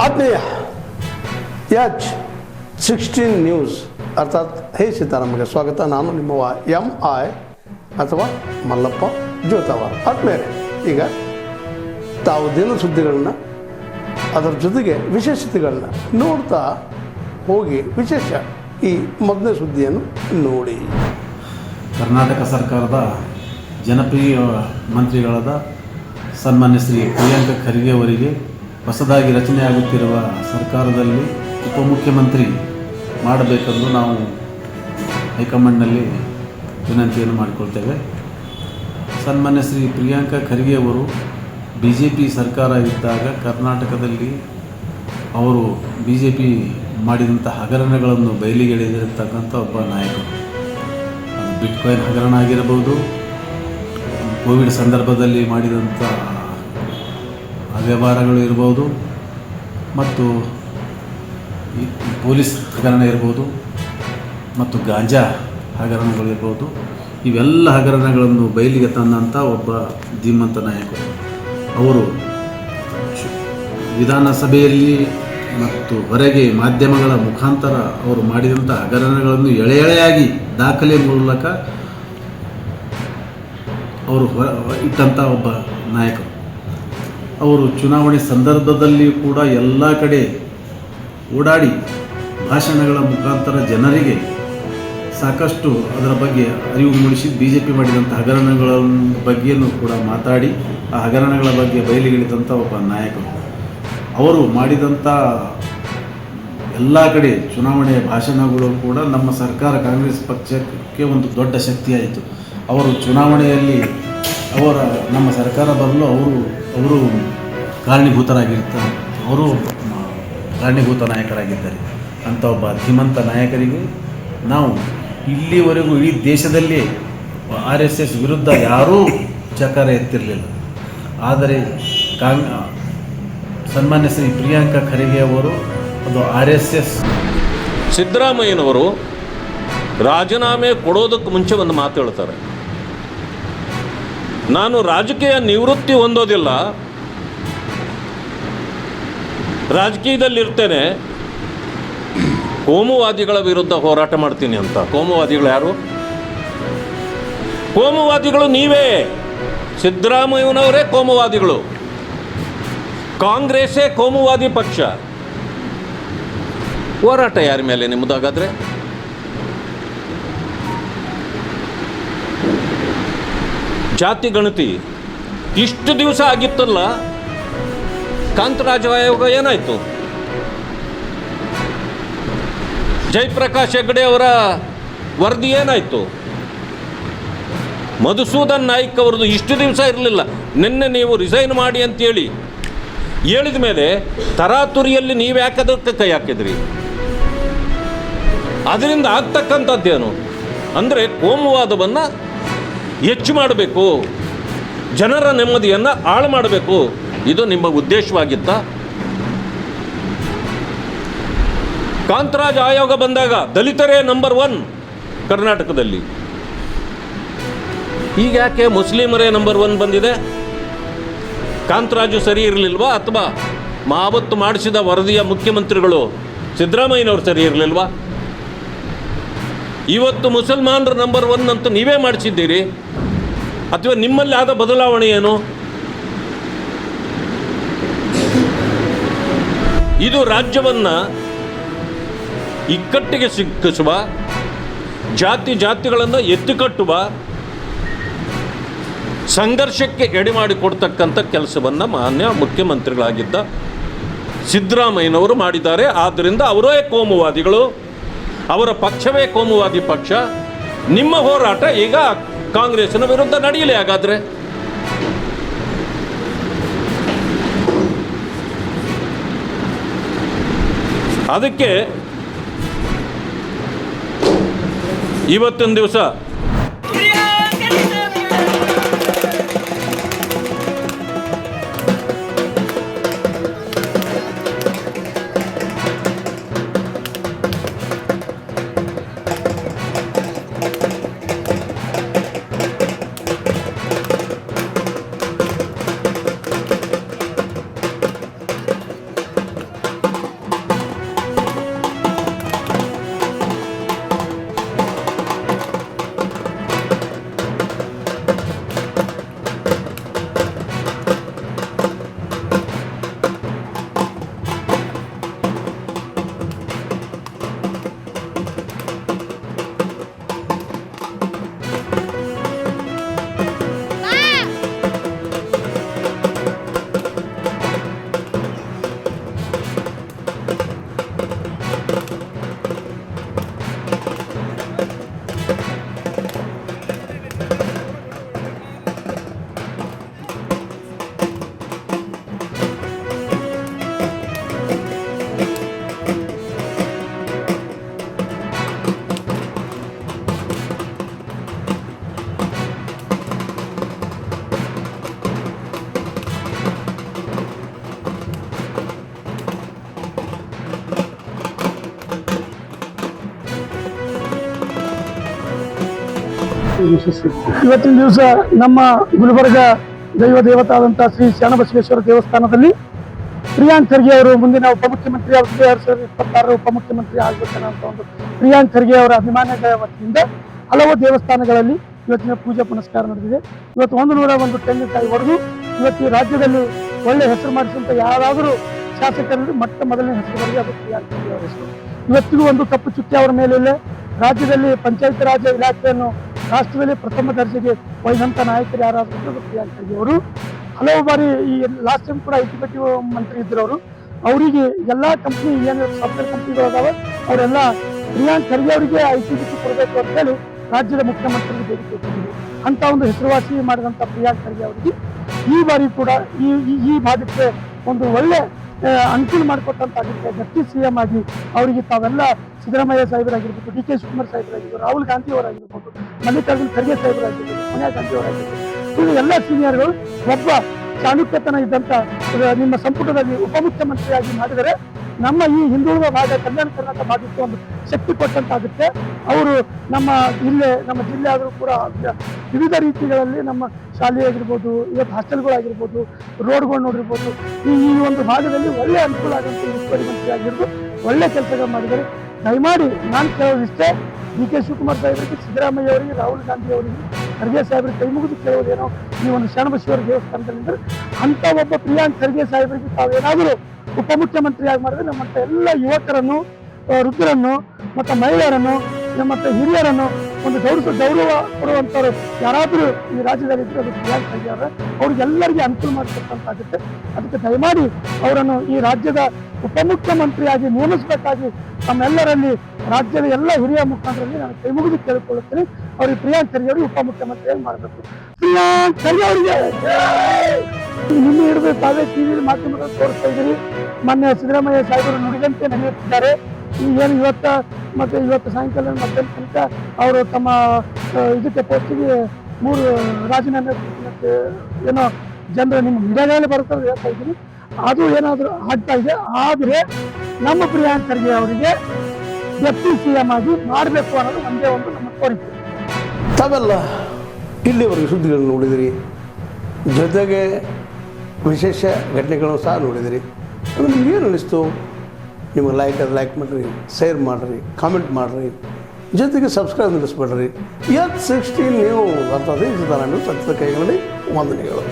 ಆತ್ಮೀಯ H16 news ಅರ್ಥಾತ್ ಹೇ ಸೀತಾರಾಮಗೆ ಸ್ವಾಗತ. ನಾನು ನಿಮ್ಮವ MI ಅಥವಾ ಮಲ್ಲಪ್ಪ ಜೋತಾವಾರ. ಆದ್ಮೇಲೆ ಈಗ ತಾವು ದಿನ ಸುದ್ದಿಗಳನ್ನ ಅದರ ಜೊತೆಗೆ ವಿಶೇಷತೆಗಳನ್ನ ನೋಡ್ತಾ ಹೋಗಿ ವಿಶೇಷ ಈ ಮೊದಲನೇ ಸುದ್ದಿಯನ್ನು ನೋಡಿ. ಕರ್ನಾಟಕ ಸರ್ಕಾರದ ಜನಪ್ರಿಯ ಮಂತ್ರಿಗಳಾದ ಸನ್ಮಾನ್ಯ ಶ್ರೀ ಪ್ರಿಯಾಂಕ ಖರ್ಗೆ ಅವರಿಗೆ ಹೊಸದಾಗಿ ರಚನೆಯಾಗುತ್ತಿರುವ ಸರ್ಕಾರದಲ್ಲಿ ಉಪಮುಖ್ಯಮಂತ್ರಿ ಮಾಡಬೇಕೆಂದು ನಾವು ಹೈಕಮಾಂಡ್ನಲ್ಲಿ ವಿನಂತಿಯನ್ನು ಮಾಡಿಕೊಳ್ತೇವೆ. ಸನ್ಮಾನ್ಯ ಶ್ರೀ ಪ್ರಿಯಾಂಕ ಖರ್ಗೆ ಅವರು BJP ಸರ್ಕಾರ ಇದ್ದಾಗ ಕರ್ನಾಟಕದಲ್ಲಿ ಅವರು BJP ಮಾಡಿದಂಥ ಹಗರಣಗಳನ್ನು ಬಯಲಿಗೆಳೆದಿರತಕ್ಕಂಥ ಒಬ್ಬ ನಾಯಕರು. ಬಿಟ್ಕಾಯಿನ್ ಹಗರಣ ಆಗಿರಬಹುದು, ಕೋವಿಡ್ ಸಂದರ್ಭದಲ್ಲಿ ಮಾಡಿದಂಥ ಅವ್ಯವಹಾರಗಳು ಇರ್ಬೋದು, ಮತ್ತು ಈ ಪೊಲೀಸ್ ಹಗರಣ ಇರ್ಬೋದು, ಮತ್ತು ಗಾಂಜಾ ಹಗರಣಗಳಿರ್ಬೋದು. ಇವೆಲ್ಲ ಹಗರಣಗಳನ್ನು ಬಯಲಿಗೆ ತಂದಂಥ ಒಬ್ಬ ಧೀಮಂತ ನಾಯಕರು. ಅವರು ವಿಧಾನಸಭೆಯಲ್ಲಿ ಮತ್ತು ಹೊರಗೆ ಮಾಧ್ಯಮಗಳ ಮುಖಾಂತರ ಅವರು ಮಾಡಿದಂಥ ಹಗರಣಗಳನ್ನು ಎಳೆಯಾಗಿ ದಾಖಲೆ ಮೂಲಕ ಅವರು ಇಟ್ಟಂಥ ಒಬ್ಬ ನಾಯಕರು. ಅವರು ಚುನಾವಣೆ ಸಂದರ್ಭದಲ್ಲಿ ಕೂಡ ಎಲ್ಲ ಕಡೆ ಓಡಾಡಿ ಭಾಷಣಗಳ ಮುಖಾಂತರ ಜನರಿಗೆ ಸಾಕಷ್ಟು ಅದರ ಬಗ್ಗೆ ಅರಿವು ಮೂಡಿಸಿ BJP ಮಾಡಿದಂಥ ಹಗರಣಗಳ ಬಗ್ಗೆಯೂ ಕೂಡ ಮಾತಾಡಿ ಆ ಹಗರಣಗಳ ಬಗ್ಗೆ ಬಯಲಿಗೆಳೆದಂಥ ಒಬ್ಬ ನಾಯಕರು. ಅವರು ಮಾಡಿದಂಥ ಎಲ್ಲ ಕಡೆ ಚುನಾವಣೆಯ ಭಾಷಣಗಳು ಕೂಡ ನಮ್ಮ ಸರ್ಕಾರ ಕಾಂಗ್ರೆಸ್ ಪಕ್ಷಕ್ಕೆ ಒಂದು ದೊಡ್ಡ ಶಕ್ತಿಯಾಯಿತು. ಅವರು ಚುನಾವಣೆಯಲ್ಲಿ ನಮ್ಮ ಸರ್ಕಾರ ಬರಲು ಅವರು ಕಾರಣೀಭೂತರಾಗಿರ್ತಾರೆ. ಅವರು ಕಾರಣೀಭೂತ ನಾಯಕರಾಗಿದ್ದಾರೆ. ಅಂಥ ಒಬ್ಬ ಧೀಮಂತ ನಾಯಕರಿಗೆ ನಾವು ಇಲ್ಲಿವರೆಗೂ ಇಡೀ ದೇಶದಲ್ಲಿ RSS ವಿರುದ್ಧ ಯಾರೂ ಚಕಾರ ಎತ್ತಿರಲಿಲ್ಲ. ಆದರೆ ಸನ್ಮಾನ್ಯ ಶ್ರೀ ಪ್ರಿಯಾಂಕ ಖರ್ಗೆ ಅವರು ಅದು RSS. ಸಿದ್ದರಾಮಯ್ಯನವರು ರಾಜೀನಾಮೆ ಕೊಡೋದಕ್ಕೆ ಮುಂಚೆ ಒಂದು ಮಾತು ಹೇಳ್ತಾರೆ, ನಾನು ರಾಜಕೀಯ ನಿವೃತ್ತಿ ಹೊಂದೋದಿಲ್ಲ, ರಾಜಕೀಯದಲ್ಲಿರ್ತೇನೆ, ಕೋಮುವಾದಿಗಳ ವಿರುದ್ಧ ಹೋರಾಟ ಮಾಡ್ತೀನಿ ಅಂತ. ಕೋಮುವಾದಿಗಳು ಯಾರು? ಕೋಮುವಾದಿಗಳು ನೀವೇ. ಸಿದ್ದರಾಮಯ್ಯನವರೇ ಕೋಮುವಾದಿಗಳು. ಕಾಂಗ್ರೆಸ್ಸೇ ಕೋಮುವಾದಿ ಪಕ್ಷ. ಹೋರಾಟ ಯಾರ ಮೇಲೆ ನಿಮ್ಮದಾಗಾದ್ರೆ? ಜಾತಿ ಗಣತಿ ಇಷ್ಟು ದಿವಸ ಆಗಿತ್ತಲ್ಲ, ಕಾಂತರಾಜ ಆಯೋಗ ಏನಾಯಿತು? ಜಯಪ್ರಕಾಶ್ ಹೆಗಡೆ ಅವರ ವರದಿ ಏನಾಯಿತು? ಮಧುಸೂದನ್ ನಾಯ್ಕ್ ಅವ್ರದ್ದು ಇಷ್ಟು ದಿವಸ ಇರಲಿಲ್ಲ. ನಿನ್ನೆ ನೀವು ರಿಸೈನ್ ಮಾಡಿ ಅಂತೇಳಿ ಹೇಳಿದ ಮೇಲೆ ತರಾತುರಿಯಲ್ಲಿ ನೀವು ಯಾಕದಕ್ಕೆ ಕೈ ಹಾಕಿದ್ರಿ? ಅದರಿಂದ ಆಗ್ತಕ್ಕಂಥದ್ದೇನು ಅಂದರೆ ಕೋಮುವಾದವನ್ನು ಹೆಚ್ಚು ಮಾಡಬೇಕು, ಜನರ ನೆಮ್ಮದಿಯನ್ನು ಹಾಳು ಮಾಡಬೇಕು. ಇದು ನಿಮ್ಮ ಉದ್ದೇಶವಾಗಿತ್ತ? ಕಾಂತರಾಜ್ ಆಯೋಗ ಬಂದಾಗ ದಲಿತರೇ ನಂಬರ್ 1 ಕರ್ನಾಟಕದಲ್ಲಿ. ಈಗ ಯಾಕೆ ಮುಸ್ಲಿಮರೇ ನಂಬರ್ 1 ಬಂದಿದೆ? ಕಾಂತರಾಜು ಸರಿ ಇರಲಿಲ್ವಾ? ಅಥವಾ ಆವತ್ತು ಮಾಡಿಸಿದ ವರದಿಯ ಮುಖ್ಯಮಂತ್ರಿಗಳು ಸಿದ್ದರಾಮಯ್ಯನವರು ಸರಿ ಇರಲಿಲ್ವಾ? ಇವತ್ತು ಮುಸಲ್ಮಾನರು ನಂಬರ್ 1 ಅಂತ ನೀವೇ ಮಾಡಿಸಿದ್ದೀರಿ. ಅಥವಾ ನಿಮ್ಮಲ್ಲಿ ಆದ ಬದಲಾವಣೆ ಏನು? ಇದು ರಾಜ್ಯವನ್ನು ಇಕ್ಕಟ್ಟಿಗೆ ಸಿಕ್ಕಿಸುವ, ಜಾತಿಗಳನ್ನು ಎತ್ತಿಕಟ್ಟುವ, ಸಂಘರ್ಷಕ್ಕೆ ಎಡೆಮಾಡಿಕೊಡ್ತಕ್ಕಂಥ ಕೆಲಸವನ್ನು ಮಾನ್ಯ ಮುಖ್ಯಮಂತ್ರಿಗಳಾಗಿದ್ದ ಸಿದ್ದರಾಮಯ್ಯನವರು ಮಾಡಿದ್ದಾರೆ. ಆದ್ದರಿಂದ ಅವರೇ ಕೋಮುವಾದಿಗಳು, ಅವರ ಪಕ್ಷವೇ ಕೋಮುವಾದಿ ಪಕ್ಷ. ನಿಮ್ಮ ಹೋರಾಟ ಈಗ ಕಾಂಗ್ರೆಸ್ಸಿನ ವಿರುದ್ಧ ನಡೆಯಲಿ. ಹಾಗಾದರೆ ಅದಕ್ಕೆ ಇವತ್ತಿನ ದಿವಸ ಇವತ್ತಿನ ದಿವಸ ನಮ್ಮ ಗುಲ್ಬರ್ಗ ದೈವ ದೇವತಾದಂಥ ಶ್ರೀ ಶರಣಬಸವೇಶ್ವರ ದೇವಸ್ಥಾನದಲ್ಲಿ ಪ್ರಿಯಾಂಕ್ ಖರ್ಗೆ ಅವರು ಮುಂದಿನ ಉಪಮುಖ್ಯಮಂತ್ರಿ 2026 ಉಪಮುಖ್ಯಮಂತ್ರಿ ಆಗಬೇಕನ್ನೋ ಒಂದು ಪ್ರಿಯಾಂಕ್ ಖರ್ಗೆ ಅವರ ಅಭಿಮಾನಿಗಳ ವತಿಯಿಂದ ಹಲವು ದೇವಸ್ಥಾನಗಳಲ್ಲಿ ಇವತ್ತಿನ ಪೂಜೆ ಪುನಸ್ಕಾರ ನಡೆದಿದೆ. ಇವತ್ತು 101 ತೆಂಗಿನಕಾಯಿ ಹೊಡೆದು ಇವತ್ತು ಈ ರಾಜ್ಯದಲ್ಲಿ ಒಳ್ಳೆ ಹೆಸರು ಮಾಡಿಸುವಂತ ಯಾರಾದರೂ ಶಾಸಕರಲ್ಲಿ ಮೊದಲನೇ ಹೆಸರು ಬರಲಿ ಅದು ಪ್ರಿಯಾಂಕ್ ಖರ್ಗೆ ಅವರ ಹೆಸರು. ಇವತ್ತಿಗೂ ಒಂದು ಕಪ್ಪು ಚುಕ್ಕಿ ಅವರ ಮೇಲೆ ಇಲ್ಲ. ರಾಜ್ಯದಲ್ಲಿ ಪಂಚಾಯತ್ ರಾಜ್ ಇಲಾಖೆಯನ್ನು ರಾಷ್ಟ್ರದಲ್ಲಿ ಪ್ರಥಮ ದರ್ಜೆಗೆ ಒಯ್ದಂತ ನಾಯಕರು ಯಾರಾದರೂ ಪ್ರಿಯಾಂಕ್ ಖರ್ಗೆ ಅವರು. ಹಲವು ಬಾರಿ ಈ ಲಾಸ್ಟ್ ಟೈಮ್ ಕೂಡ ಐಟಿ ಮಂತ್ರಿ ಇದ್ರು ಅವರು. ಅವರಿಗೆ ಎಲ್ಲಾ ಕಂಪ್ನಿ ಏನು ಸಾಫ್ಟ್ವೇರ್ ಕಂಪ್ನಿಗಳು ಅದಾವೆ ಅವರೆಲ್ಲ ಪ್ರಿಯಾಂಕ್ ಖರ್ಗೆ ಅವರಿಗೆ ಐಟಿ ಕೊಡಬೇಕು ಅಂತ ಹೇಳಿ ರಾಜ್ಯದ ಮುಖ್ಯಮಂತ್ರಿಗೆ ಬೇಡಿಕೆ ಇಟ್ಟಿದ್ರು. ಅಂತ ಒಂದು ಹೆಸರುವಾಸಿ ಮಾಡಿದಂತ ಪ್ರಿಯಾಂಕ್ ಖರ್ಗೆ ಅವರಿಗೆ ಈ ಬಾರಿ ಕೂಡ ಈ ಭಾಗಕ್ಕೆ ಒಂದು ಒಳ್ಳೆ ಅನುಕೂಲ ಮಾಡಿಕೊಟ್ಟಂತಾಗುತ್ತೆ. ಡೆಪ್ಟಿ ಸಿಎಂ ಆಗಿ ಅವರಿಗೆ ತಾವೆಲ್ಲ ಸಿದ್ದರಾಮಯ್ಯ ಸಾಹೇಬರಾಗಿರ್ಬೋದು, ಡಿ ಕೆ ಶಿವಕುಮಾರ್ ಸಾಹೇಬರಾಗಿರ್ಬೋದು, ರಾಹುಲ್ ಗಾಂಧಿ ಅವರಾಗಿರ್ಬೋದು, ಮಲ್ಲಿಕಾರ್ಜುನ್ ಖರ್ಗೆ ಸಾಹೇಬರಾಗಿರ್ಬೋದು, ಸೋನಿಯಾ ಗಾಂಧಿ ಅವರಾಗಿರ್ಬೋದು, ಇದು ಎಲ್ಲ ಸೀನಿಯರ್ಗಳು ಒಬ್ಬ ಚಾಣುಕ್ಯತನ ಇದ್ದಂತ ನಿಮ್ಮ ಸಂಪುಟದಲ್ಲಿ ಉಪಮುಖ್ಯಮಂತ್ರಿಯಾಗಿ ಮಾಡಿದರೆ ನಮ್ಮ ಈ ಹಿಂದುಳಿದ ಭಾಗ ಕಲ್ಯಾಣ ಕರ್ನಾಟಕ ಭಾಗಕ್ಕೆ ಒಂದು ಶಕ್ತಿ ಕೊಟ್ಟಂತಾಗುತ್ತೆ. ಅವರು ನಮ್ಮ ಜಿಲ್ಲೆ ಆದರೂ ಕೂಡ ವಿವಿಧ ರೀತಿಗಳಲ್ಲಿ ನಮ್ಮ ಶಾಲೆ ಆಗಿರ್ಬೋದು, ಇವತ್ತು ಹಾಸ್ಟೆಲ್ಗಳಾಗಿರ್ಬೋದು, ರೋಡ್ಗಳು ನೋಡಿರ್ಬೋದು, ಈ ಒಂದು ಭಾಗದಲ್ಲಿ ಒಳ್ಳೆ ಅನುಕೂಲ ಆಗುವಂಥ ಉಸ್ತುವಾರಿ ಮಂತ್ರಿ ಆಗಿರ್ಬೋದು ಒಳ್ಳೆ ಕೆಲಸಗಳು ಮಾಡಿದ್ದಾರೆ. ದಯಮಾಡಿ ನಾನು ಕೇಳೋದಿಷ್ಟೇ, ಡಿ ಕೆ ಶಿವಕುಮಾರ್ ಸಾಹೇಬರಿಗೆ, ಸಿದ್ದರಾಮಯ್ಯ ಅವರಿಗೆ, ರಾಹುಲ್ ಗಾಂಧಿ ಅವರಿಗೆ, ಖರ್ಗೆ ಸಾಹೇಬರಿಗೆ ಕೈ ಮುಗಿದು ಕೇಳೋದೇನೋ ಈ ಒಂದು ಶರಣಬಸವೇಶ್ವರ ದೇವಸ್ಥಾನದಲ್ಲಿದ್ದರೆ ಅಂಥ ಒಬ್ಬ ಪ್ರಿಯಾಂಕ್ ಖರ್ಗೆ ಸಾಹೇಬರಿಗೆ ತಾವೇನಾದರೂ ಉಪಮುಖ್ಯಮಂತ್ರಿಯಾಗಿ ಮಾಡಿದ್ರೆ ನಮ್ಮಂಥ ಎಲ್ಲ ಯುವಕರನ್ನು, ವೃದ್ಧರನ್ನು ಮತ್ತು ಮಹಿಳೆಯರನ್ನು ಮತ್ತು ಹಿರಿಯರನ್ನು ಒಂದು ಗೌರವ ಕೊಡುವಂಥವ್ರು ಯಾರಾದರೂ ಈ ರಾಜ್ಯದಲ್ಲಿ ಇದ್ದರೆ ಅದು ಪ್ರಿಯಾಂಕ್ ಖರ್ಗೆ ಅವರ. ಅವ್ರಿಗೆಲ್ಲರಿಗೆ ಅನುಕೂಲ ಮಾಡಿಕೊಟ್ಟಂತಾಗುತ್ತೆ. ಅದಕ್ಕೆ ದಯಮಾಡಿ ಅವರನ್ನು ಈ ರಾಜ್ಯದ ಉಪಮುಖ್ಯಮಂತ್ರಿಯಾಗಿ ನೇಮಿಸಬೇಕಾಗಿ ತಮ್ಮೆಲ್ಲರಲ್ಲಿ ರಾಜ್ಯದ ಎಲ್ಲ ಹಿರಿಯ ಮುಖಂಡರಲ್ಲಿ ನಾನು ಕೈ ಮುಗಿದು ಕೇಳಿಕೊಳ್ಳುತ್ತೇನೆ. ಅವ್ರಿಗೆ ಪ್ರಿಯಾಂಕ್ ಖರ್ಗೆ ಅವರಿಗೆ ಉಪಮುಖ್ಯಮಂತ್ರಿಯಾಗಿ ಮಾಡಬೇಕು. ಪ್ರಿಯಾಂಕ್ ಖರ್ಗೆ ಅವರಿಗೆ ನಿಮ್ಮ ಹಿಡಿದು ತಾವೇ ಟಿವಿ ಮಾಧ್ಯಮದಲ್ಲಿ ತೋರಿಸ್ತಾ ಇದ್ದೀರಿ. ಮೊನ್ನೆ ಸಿದ್ದರಾಮಯ್ಯ ಸಾಹೇಬರು ನುಡಿದಂತೆ ನಡೆಯುತ್ತಿದ್ದಾರೆ. ಏನು ಇವತ್ತು ಸಾಯಂಕಾಲ ಮಧ್ಯಾಹ್ನ ತನಕ ಅವರು ತಮ್ಮ ಇದಕ್ಕೆ ಪೋಸ್ಟಿಗೆ 3 ರಾಜೀನಾಮೆ ಏನೋ ಜನರು ನಿಮ್ಮ ಮೀಡಿಯಾಗಳಲ್ಲಿ ಬರುತ್ತದೆ ಹೇಳ್ತಾ ಇದ್ದೀನಿ. ಅದು ಏನಾದರೂ ಆಗ್ತಾ ಇದೆ. ಆದರೆ ನಮ್ಮ ಪ್ರಿಯಾಂಕ್ ಖರ್ಗೆ ಅವರಿಗೆ ಡೆಪ್ಟಿ ಸಿಎಂ ಆಗಿ ಮಾಡಬೇಕು ಅನ್ನೋದು ಒಂದೇ ಒಂದು ನಮ್ಮ ಕೋರಿಕೆ. ತಾವೆಲ್ಲ ಇಲ್ಲಿವರೆಗೆ ಸುದ್ದಿಗಳನ್ನು ನೋಡಿದಿರಿ, ಜೊತೆಗೆ ವಿಶೇಷ ಘಟನೆಗಳನ್ನು ಸಹ ನೋಡಿದಿರಿ. ಅದು ನಿಮ್ಗೆ ಏನು ಅನ್ನಿಸ್ತು? ನಿಮಗೆ ಲೈಕ್ ಮಾಡಿರಿ, ಶೇರ್ ಮಾಡಿರಿ, ಕಾಮೆಂಟ್ ಮಾಡಿರಿ, ಜೊತೆಗೆ ಸಬ್ಸ್ಕ್ರೈಬ್ ನಿಲ್ಲಿಸ್ಬೇಡ್ರಿ. H16 ನ್ಯೂಸ್ ಅರ್ಥಾತ್ ಈ ಸತ್ಯದ ಕೈಗಳಲ್ಲಿ ವಂದನೆಗಳು.